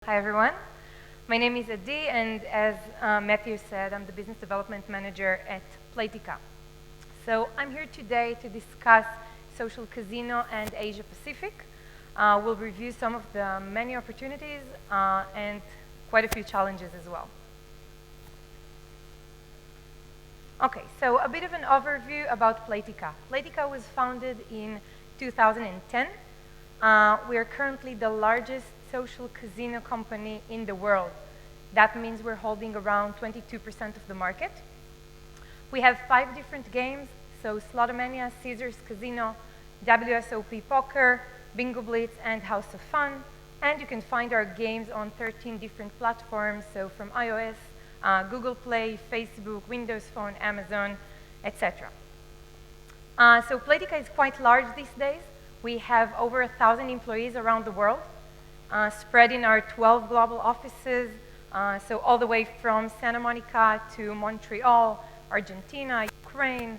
Hi everyone, my name is Adi and as Matthew said, I'm the Business Development Manager at Playtika. So I'm here today to discuss social casino and Asia Pacific. We'll review some of the many opportunities and quite a few challenges as well. Okay, so a bit of an overview about Playtika. Playtika was founded in 2010. We are currently the largest social casino company in the world. That means we're holding around 22% of the market. We have 5 different games, so Slotomania, Caesars Casino, WSOP Poker, Bingo Blitz, and House of Fun. And you can find our games on 13 different platforms, so from iOS, Google Play, Facebook, Windows Phone, Amazon, etc. So Playtika is quite large these days. We have over 1,000 employees around the world, spread in our 12 global offices, so all the way from Santa Monica to Montreal, Argentina, Ukraine.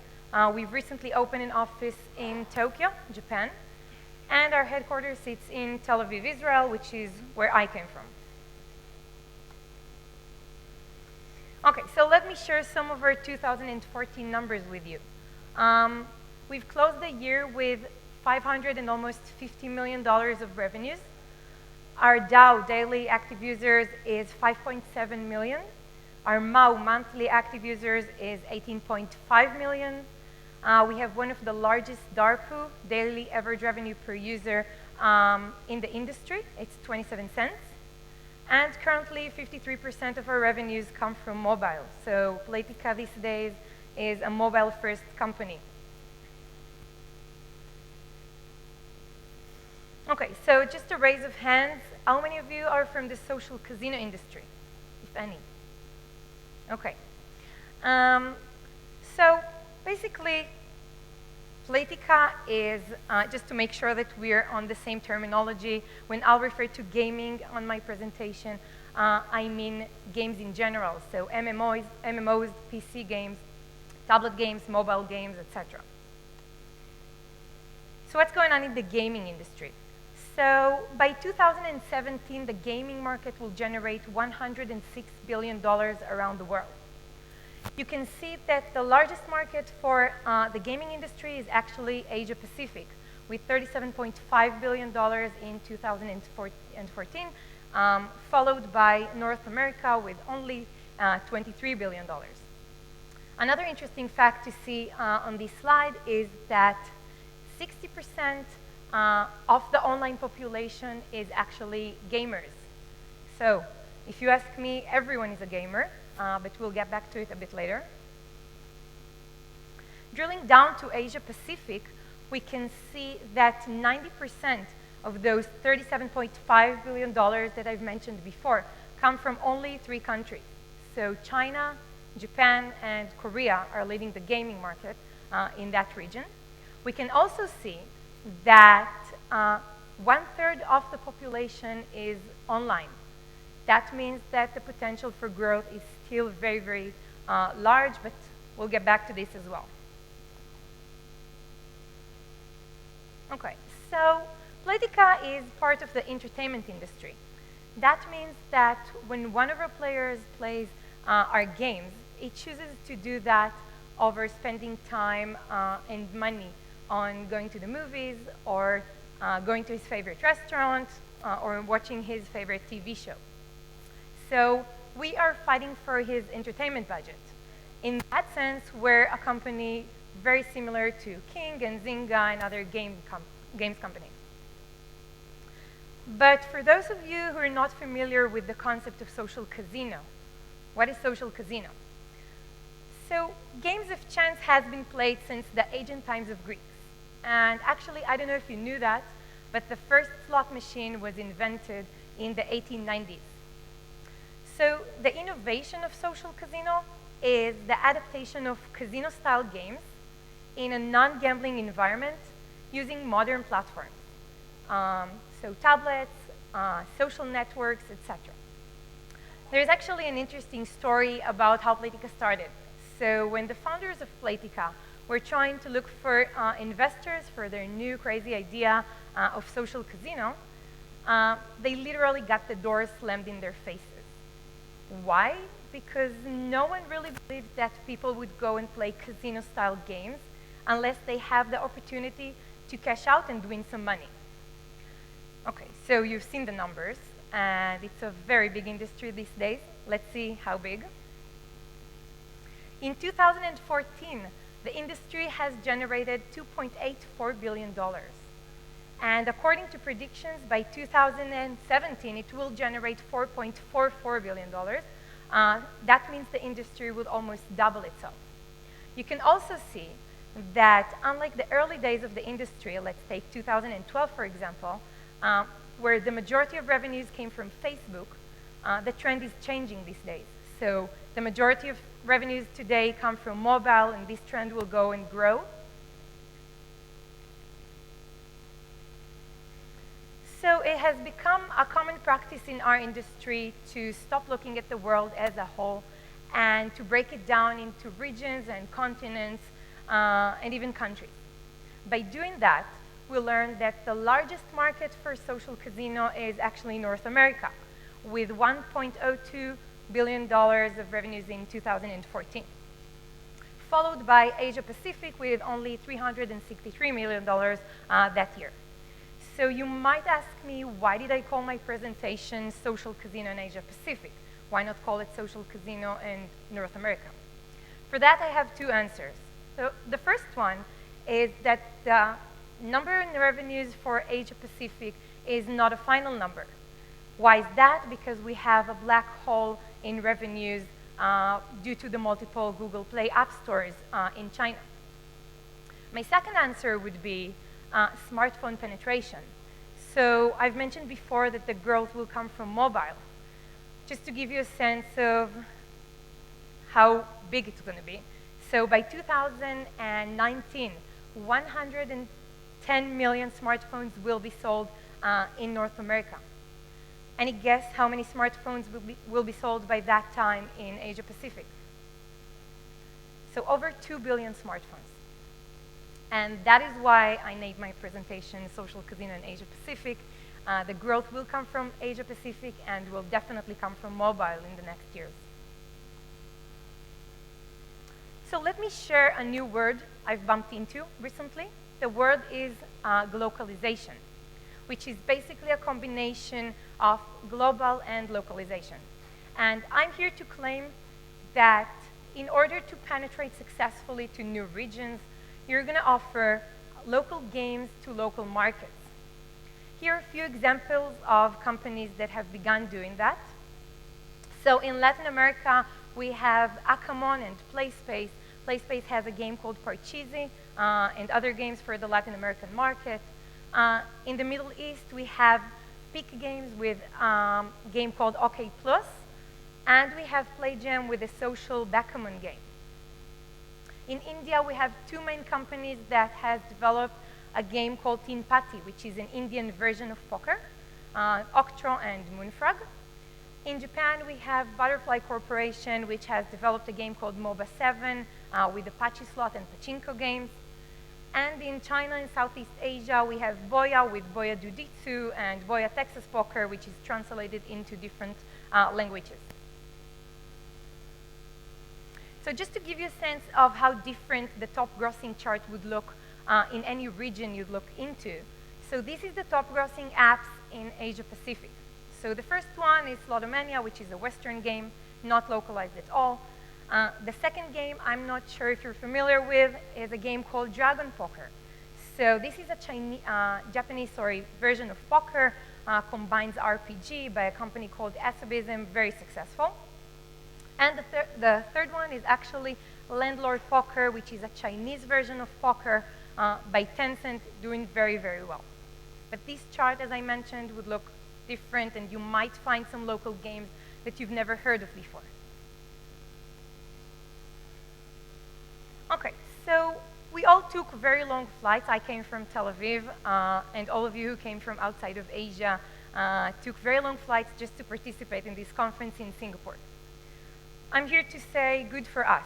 We've recently opened an office in Tokyo, Japan, and our headquarters sits in Tel Aviv, Israel, which is where I came from. Okay, so let me share some of our 2014 numbers with you. We've closed the year with $500 and almost $50 million of revenues. Our DAU, daily active users, is 5.7 million. Our MAU, monthly active users, is 18.5 million. We have one of the largest DARPU, daily average revenue per user, in the industry. It's 27 cents. And currently, 53% of our revenues come from mobile. So Playtika these days is a mobile-first company. Okay, so just a raise of hands, how many of you are from the social casino industry, if any? Okay. So basically, Playtika is, just to make sure that we're on the same terminology, when I'll refer to gaming on my presentation, I mean games in general, so MMOs, PC games, tablet games, mobile games, etc. So what's going on in the gaming industry? So by 2017, the gaming market will generate $106 billion around the world. You can see that the largest market for the gaming industry is actually Asia Pacific, with $37.5 billion in 2014, followed by North America with only $23 billion. Another interesting fact to see on this slide is that 60% of the online population is actually gamers. So if you ask me, everyone is a gamer, but we'll get back to it a bit later. Drilling down to Asia Pacific, we can see that 90% of those $37.5 billion that I've mentioned before come from only 3 countries. So China, Japan, and Korea are leading the gaming market in that region. We can also see that 1/3 of the population is online. That means that the potential for growth is still very, very large, but we'll get back to this as well. Okay, so Playtika is part of the entertainment industry. That means that when one of our players plays our games, it chooses to do that over spending time and money on going to the movies or going to his favorite restaurant or watching his favorite TV show. So we are fighting for his entertainment budget. In that sense, we're a company very similar to King and Zynga and other games companies. But for those of you who are not familiar with the concept of social casino, what is social casino? So games of chance has been played since the ancient times of Greece. And actually, I don't know if you knew that, but the first slot machine was invented in the 1890s. So the innovation of social casino is the adaptation of casino-style games in a non-gambling environment using modern platforms. So tablets, social networks, etc. There's actually an interesting story about how Playtika started. So when the founders of Playtika were trying to look for investors for their new crazy idea of social casino, they literally got the doors slammed in their faces. Why? Because no one really believed that people would go and play casino-style games unless they have the opportunity to cash out and win some money. Okay, so you've seen the numbers, and it's a very big industry these days. Let's see how big. In 2014, the industry has generated $2.84 billion. And according to predictions, by 2017, it will generate $4.44 billion. That means the industry will almost double itself. You can also see that unlike the early days of the industry, let's take 2012, for example, where the majority of revenues came from Facebook, the trend is changing these days. So the majority of revenues today come from mobile, and this trend will go and grow. So it has become a common practice in our industry to stop looking at the world as a whole and to break it down into regions and continents and even countries. By doing that, we learned that the largest market for social casino is actually North America, with $1.02 billion of revenues in 2014, followed by Asia Pacific with only $363 million that year. So you might ask me, why did I call my presentation Social Casino in Asia Pacific? Why not call it Social Casino in North America? For that, I have two answers. So the first one is that the number in revenues for Asia Pacific is not a final number. Why is that? Because we have a black hole in revenues due to the multiple Google Play app stores in China. My second answer would be smartphone penetration. So I've mentioned before that the growth will come from mobile. Just to give you a sense of how big it's going to be. So by 2019, 110 million smartphones will be sold in North America. Any guess how many smartphones will be sold by that time in Asia Pacific? So over 2 billion smartphones. And that is why I named my presentation Social Casino in Asia Pacific. The growth will come from Asia Pacific and will definitely come from mobile in the next years. So let me share a new word I've bumped into recently. The word is glocalization, which is basically a combination of global and localization. And I'm here to claim that in order to penetrate successfully to new regions, you're going to offer local games to local markets. Here are a few examples of companies that have begun doing that. So in Latin America, we have Acamon and PlaySpace. PlaySpace has a game called Parcheesi and other games for the Latin American market. In the Middle East, we have Peak Games with a game called OK Plus, and we have PlayJam with a social backgammon game. In India, we have two main companies that has developed a game called Teen Patti, which is an Indian version of poker, Octro and Moonfrog. In Japan, we have Butterfly Corporation, which has developed a game called MOBA 7 with Apache slot and pachinko games. And in China and Southeast Asia, we have Boya with Boya Jujitsu and Boya Texas Poker, which is translated into different languages. So just to give you a sense of how different the top grossing chart would look in any region you'd look into. So this is the top grossing apps in Asia Pacific. So the first one is Slotomania, which is a Western game, not localized at all. The second game, I'm not sure if you're familiar with, is a game called Dragon Poker. So this is a Japanese version of poker, combines RPG by a company called Asabism, very successful. And the third one is actually Landlord Poker, which is a Chinese version of poker by Tencent, doing very, very well. But this chart, as I mentioned, would look different, and you might find some local games that you've never heard of before. Okay, so we all took very long flights. I came from Tel Aviv, and all of you who came from outside of Asia took very long flights just to participate in this conference in Singapore. I'm here to say, good for us.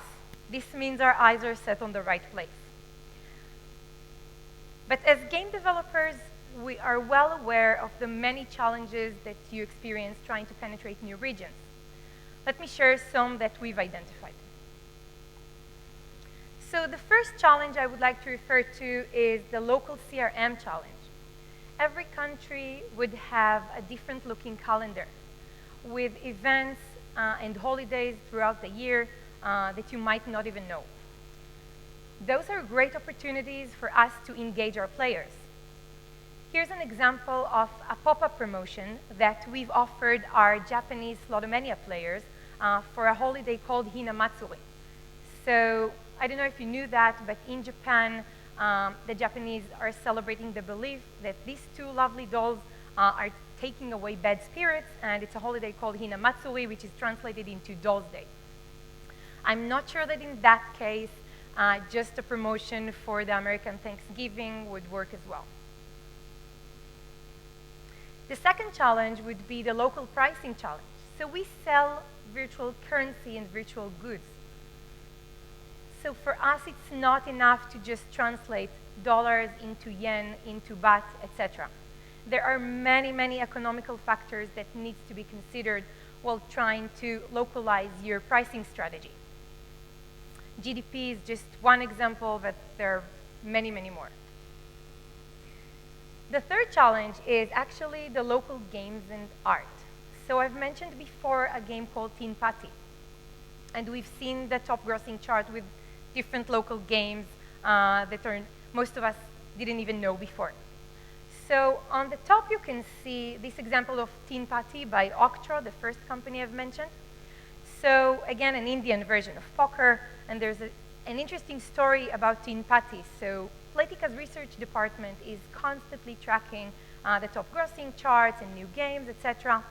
This means our eyes are set on the right place. But as game developers, we are well aware of the many challenges that you experience trying to penetrate new regions. Let me share some that we've identified. So the first challenge I would like to refer to is the local CRM challenge. Every country would have a different looking calendar with events and holidays throughout the year that you might not even know. Those are great opportunities for us to engage our players. Here's an example of a pop-up promotion that we've offered our Japanese Slotomania players for a holiday called Hinamatsuri. So I don't know if you knew that, but in Japan, the Japanese are celebrating the belief that these two lovely dolls are taking away bad spirits, and it's a holiday called Hinamatsuri, which is translated into Dolls Day. I'm not sure that in that case, just a promotion for the American Thanksgiving would work as well. The second challenge would be the local pricing challenge. So we sell virtual currency and virtual goods. So for us, it's not enough to just translate dollars into yen, into baht, etc. There are many, many economical factors that needs to be considered while trying to localize your pricing strategy. GDP is just one example, but there are many, many more. The third challenge is actually the local games and art. So I've mentioned before a game called Teen Patti, and we've seen the top grossing chart with different local games that most of us didn't even know before. So on the top, you can see this example of Teen Patti by Octro, the first company I've mentioned. So again, an Indian version of poker, and there's an interesting story about Teen Patti. So Playtika's research department is constantly tracking the top grossing charts and new games, etc.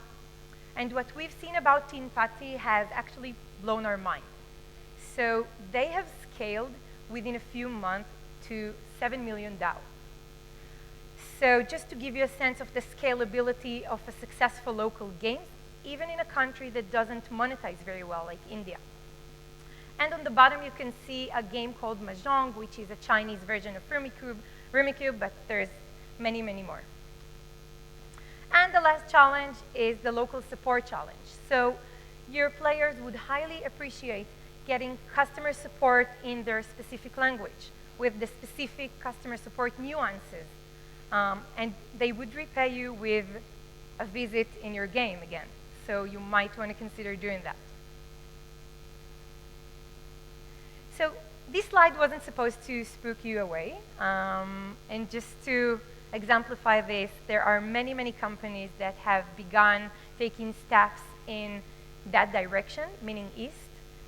And what we've seen about Teen Patti has actually blown our mind. So they have scaled within a few months to $7 million. So just to give you a sense of the scalability of a successful local game, even in a country that doesn't monetize very well, like India. And on the bottom, you can see a game called Mahjong, which is a Chinese version of Rummikub, but there's many, many more. And the last challenge is the local support challenge. So your players would highly appreciate getting customer support in their specific language with the specific customer support nuances. And they would repay you with a visit in your game again. So you might want to consider doing that. So this slide wasn't supposed to spook you away. And just to exemplify this, there are many, many companies that have begun taking steps in that direction, meaning east,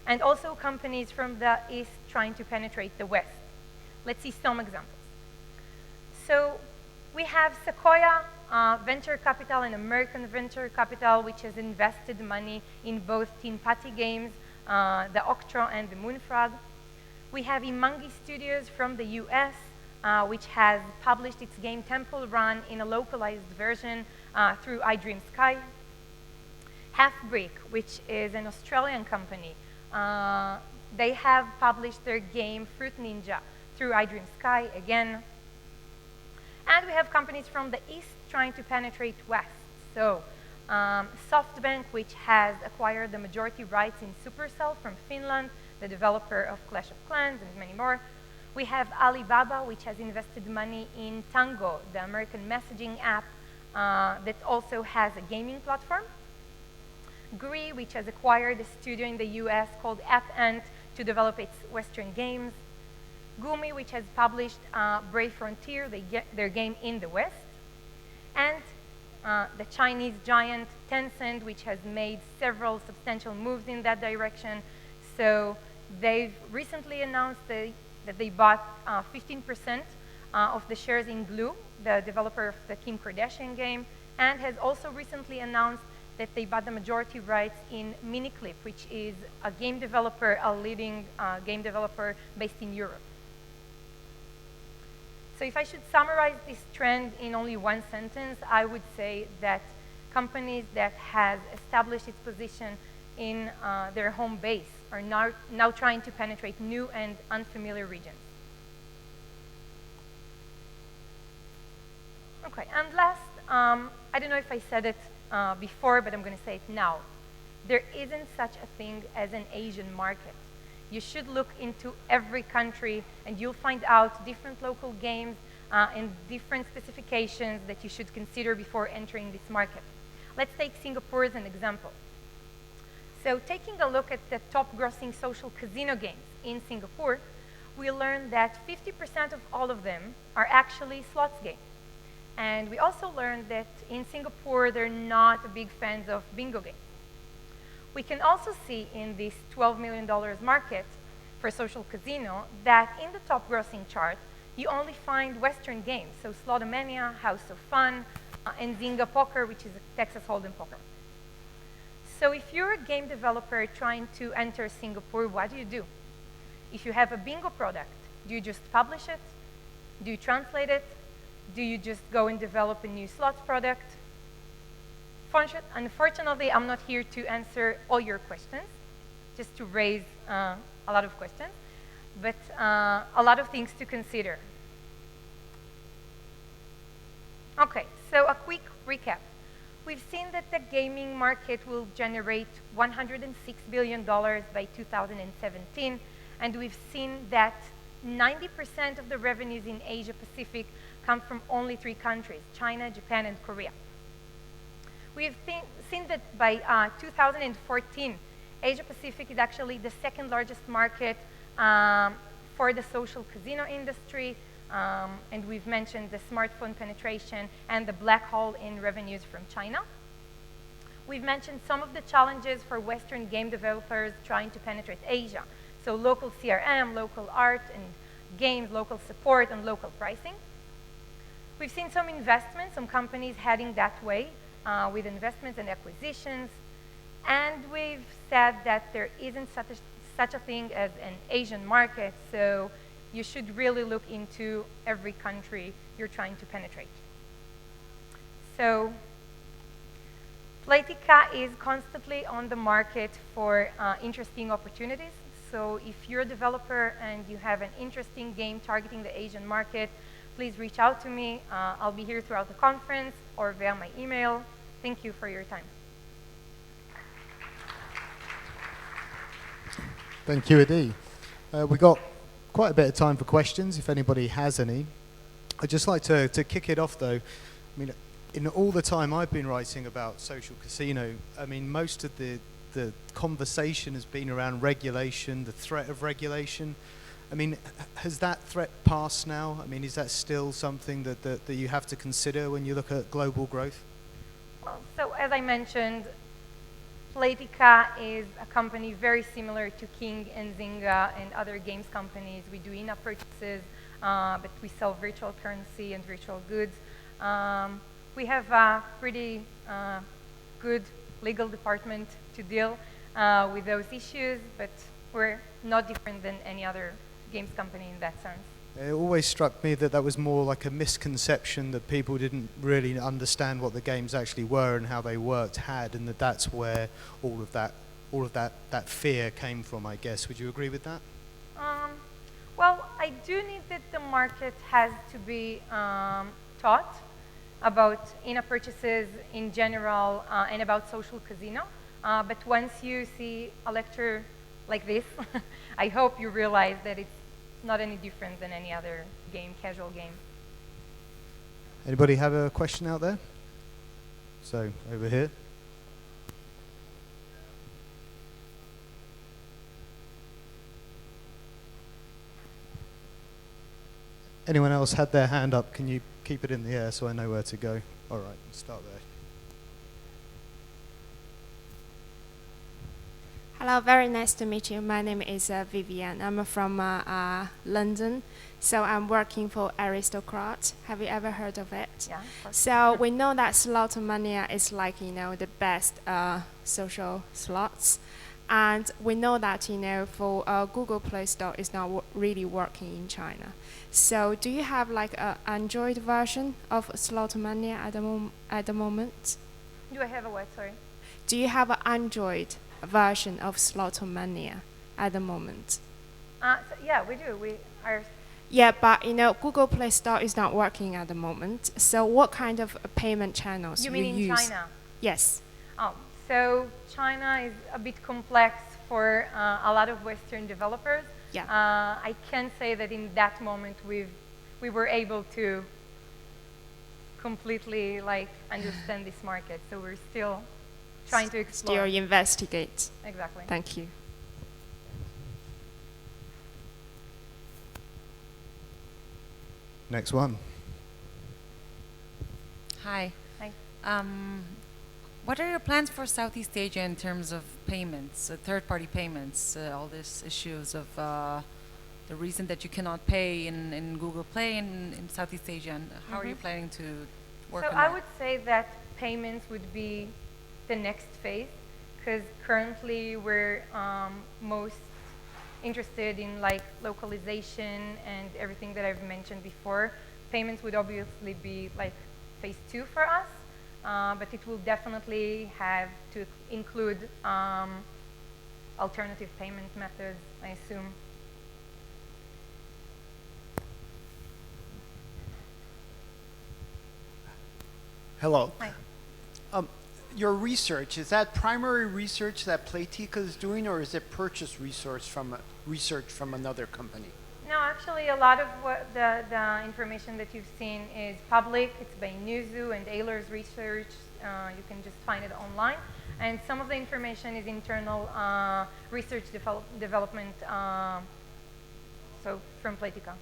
and also companies from the east trying to penetrate the west. Let's see some examples. So we have Sequoia Venture Capital and American Venture Capital, which has invested money in both Teen Patti games, the Octro and the Moonfrog. We have Imangi Studios from the US, which has published its game Temple Run in a localized version through iDream Sky. Half Brick, which is an Australian company, they have published their game Fruit Ninja through iDream Sky again. And we have companies from the east trying to penetrate west. So SoftBank, which has acquired the majority rights in Supercell from Finland, the developer of Clash of Clans and many more. We have Alibaba, which has invested money in Tango, the American messaging app that also has a gaming platform. Gree, which has acquired a studio in the US called AppAnt to develop its Western games. Gumi, which has published Brave Frontier, their game in the West. And the Chinese giant Tencent, which has made several substantial moves in that direction. So they've recently announced that they bought 15% of the shares in Glue, the developer of the Kim Kardashian game, and has also recently announced that they bought the majority rights in Miniclip, which is a game developer, a leading game developer based in Europe. So if I should summarize this trend in only one sentence, I would say that companies that have established its position in their home base are now trying to penetrate new and unfamiliar regions. Okay, and last, I don't know if I said it before, but I'm going to say it now. There isn't such a thing as an Asian market. You should look into every country and you'll find out different local games and different specifications that you should consider before entering this market. Let's take Singapore as an example. So taking a look at the top grossing social casino games in Singapore, we learned that 50% of all of them are actually slots games. And we also learned that in Singapore, they're not big fans of bingo games. We can also see in this $12 million market for social casino that in the top grossing chart, you only find Western games, so Slotomania, House of Fun, and Zynga Poker, which is a Texas Hold'em poker. So if you're a game developer trying to enter Singapore, what do? If you have a bingo product, do you just publish it? Do you translate it? Do you just go and develop a new slots product? Unfortunately, I'm not here to answer all your questions, just to raise a lot of questions, but a lot of things to consider. Okay, so a quick recap. We've seen that the gaming market will generate $106 billion by 2017, and we've seen that 90% of the revenues in Asia Pacific come from only 3 countries, China, Japan, and Korea. We've seen that by 2014, Asia Pacific is actually the 2nd largest market for the social casino industry, and we've mentioned the smartphone penetration and the black hole in revenues from China. We've mentioned some of the challenges for Western game developers trying to penetrate Asia, so local CRM, local art and games, local support, and local pricing. We've seen some investments, some companies heading that way with investments and acquisitions, and we've said that there isn't such a thing as an Asian market, so you should really look into every country you're trying to penetrate. So Playtika is constantly on the market for interesting opportunities. So if you're a developer and you have an interesting game targeting the Asian market, please reach out to me. I'll be here throughout the conference or via my email. Thank you for your time. Thank you, Adi. We've got quite a bit of time for questions, if anybody has any. I'd just like to kick it off, though. I mean, in all the time I've been writing about social casino, I mean, most of the conversation has been around regulation, the threat of regulation. I mean, has that threat passed now? I mean, is that still something that you have to consider when you look at global growth? Well, so as I mentioned, Playtika is a company very similar to King and Zynga and other games companies. We do in-app purchases, but we sell virtual currency and virtual goods. We have a pretty good legal department to deal with those issues, but we're not different than any other games company in that sense. It always struck me that was more like a misconception that people didn't really understand what the games actually were and how they worked, and that's where all of that fear came from, I guess. Would you agree with that? Well, I do think that the market has to be taught about in-app purchases in general and about social casino. But once you see a lecture like this, I hope you realize that it's not any different than any other game, casual game. Anybody have a question out there? So, over here. Anyone else had their hand up? Can you keep it in the air so I know where to go? All right, start there. Hello, very nice to meet you. My name is Vivian. I'm from London, so I'm working for Aristocrat. Have you ever heard of it? Yeah, of course. So we know that Slotomania is like, the best social slots. And we know that, for Google Play Store is not really working in China. So do you have like an Android version of Slotomania at the moment? Do I have a what, sorry? Do you have an Android version of Slotomania at the moment? So yeah, we do. Yeah, but Google Play Store is not working at the moment. So what kind of payment channels You you mean in use? China? Yes. Oh, so China is a bit complex for a lot of Western developers. Yeah. I can say that in that moment we were able to completely understand this market. So we're still trying to explore. Still investigate. Exactly. Thank you. Next one. Hi. Hi. What are your plans for Southeast Asia in terms of payments, third-party payments, all these issues of the reason that you cannot pay in Google Play in Southeast Asia, and how are you planning to work So on I that? would say that payments would be the next phase, because currently we're most interested in localization and everything that I've mentioned before. Payments would obviously be phase 2 for us, but it will definitely have to include alternative payment methods, I assume. Hello. Hi. Your research, is that primary research that Playtika is doing, or is it purchase research from another company? No, actually, a lot of what the information that you've seen is public. It's by Newzoo and Ayler's research. You can just find it online. And some of the information is internal research development, so from Playtika.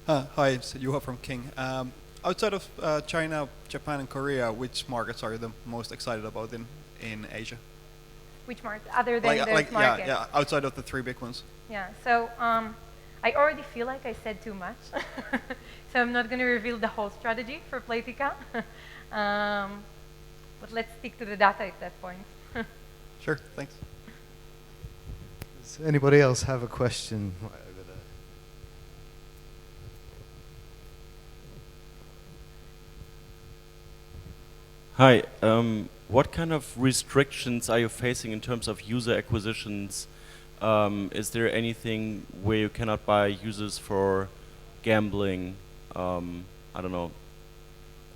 Hi, it's Juha from King. Outside of China, Japan, and Korea, which markets are you the most excited about in Asia? Which market, other than those markets? Yeah, outside of the three big ones. Yeah, so I already feel like I said too much. So I'm not going to reveal the whole strategy for Playtika. But let's stick to the data at that point. Sure, thanks. Does anybody else have a question right over there? Hi, what kind of restrictions are you facing in terms of user acquisitions? Is there anything where you cannot buy users for gambling, I don't know,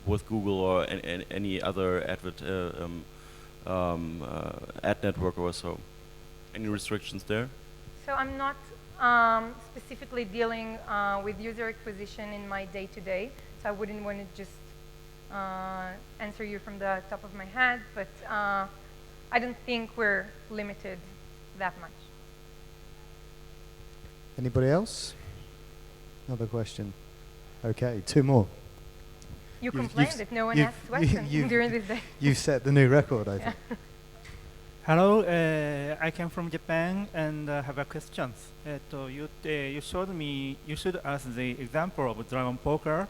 with Google or any other ad network or so? Any restrictions there? So I'm not specifically dealing with user acquisition in my day-to-day, so I wouldn't want to just answer you from the top of my head, but I don't think we're limited that much. Anybody else? Another question. Okay, two more. You You've- complained you've- that no one you've- asked questions you've- during this day. You've set the new record, I think. Hello, I came from Japan and have a question. You showed us the example of Dragon Poker,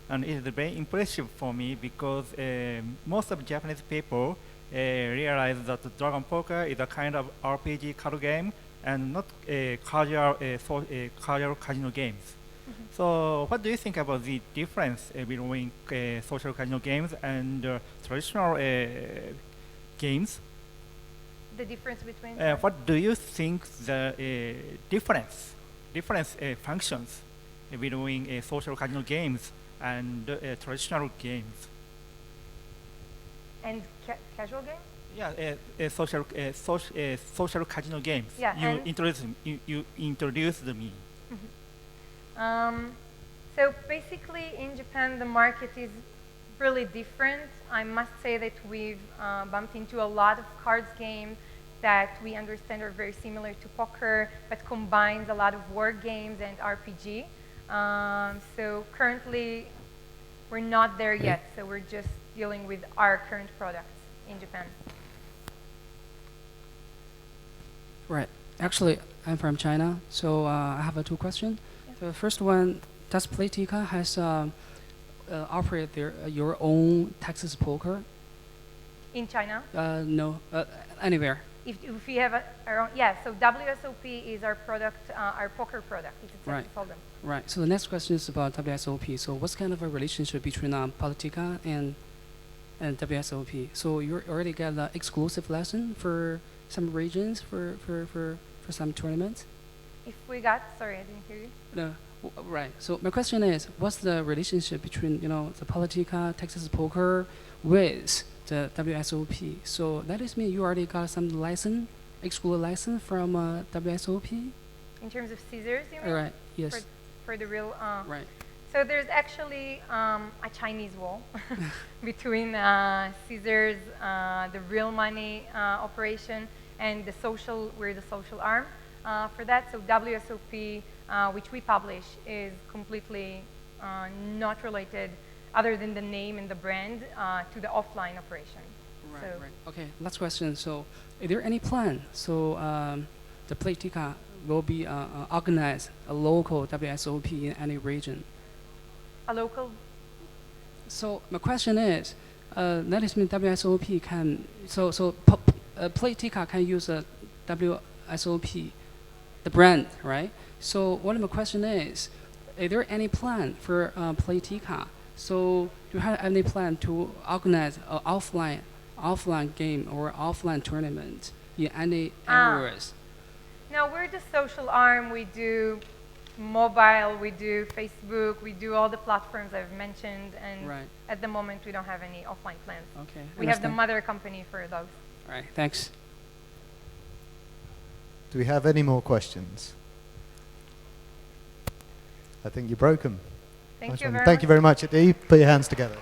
and it is very impressive for me because most of Japanese people realize that Dragon Poker is a kind of RPG card game and not casual casino games. So what do you think about the difference between social casino games and traditional games? The difference between What do you think the difference functions between social casino games and traditional games? and casual games? Yeah, social casino games. Yeah, You and- introduced me. So basically, in Japan, the market is really different. I must say that we've bumped into a lot of cards games that we understand are very similar to poker, but combines a lot of war games and RPG. So currently, we're not there yet. So we're just dealing with our current products in Japan. Right. Actually, I'm from China, so I have two questions. The first one, does Playtika has operate your own Texas poker? In China, No, anywhere. if we have our own, yeah, so WSOP is our product, our poker product. It's a Right. Texas Hold'em. Right. So the next question is about WSOP. So what's kind of a relationship between Playtika and WSOP? So you already got an exclusive lesson for some regions for some tournaments? If we got, sorry, I didn't hear you. No, right. So my question is, what's the relationship between the Politica, Texas Poker, with the WSOP? So that is mean you already got some license, exclusive license from WSOP. In terms of scissors, you mean? All right. Yes. For the real. Right. So there's actually a Chinese wall between scissors, the real money operation, and the social. We're the social arm for that. So WSOP, which we publish, is completely not related, other than the name and the brand, to the offline operation. Right. So Right. Okay. Last question. So, is there any plan? So the Politica will be organize a local WSOP in any region. a local. So my question is, that is mean WSOP can Politica can use a WSOP, the brand, right? So what my question is there any plan for Politica? So do you have any plan to organize an offline game or offline tournament in any areas? No, we're the social arm. We do mobile, we do Facebook, we do all the platforms I've mentioned, and Right. at the moment we don't have any offline plans. Okay. We have the understand. mother company for those. All right. Thanks. Do we have any more questions? I think you broke them. Thank Nice you one. very Thank much. you very much, Adi. Put your hands together.